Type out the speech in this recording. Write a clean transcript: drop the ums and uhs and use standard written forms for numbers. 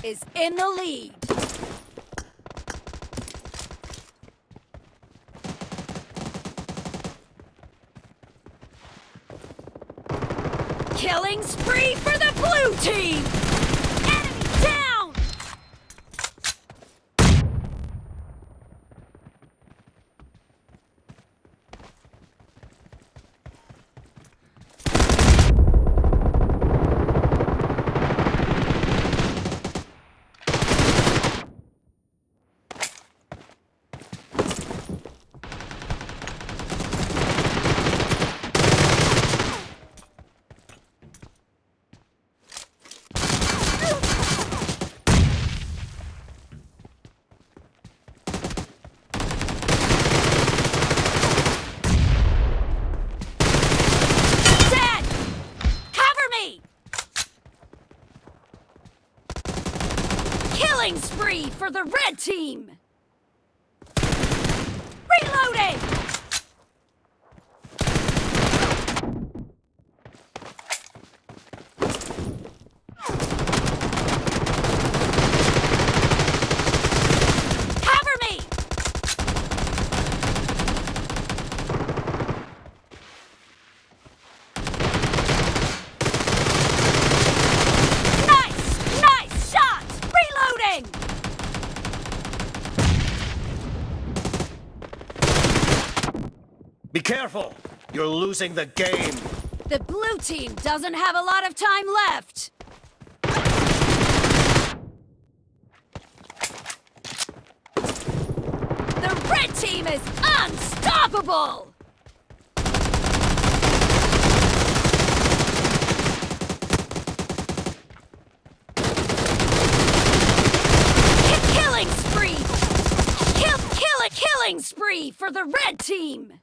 is in the lead. Killing spree for the blue team! Enemy down! Killing spree for the red team! Reloading! Cover me! Nice shot! Reloading! Be careful! You're losing the game! The blue team doesn't have a lot of time left! The red team is unstoppable! Killing spree! Killing spree for the red team!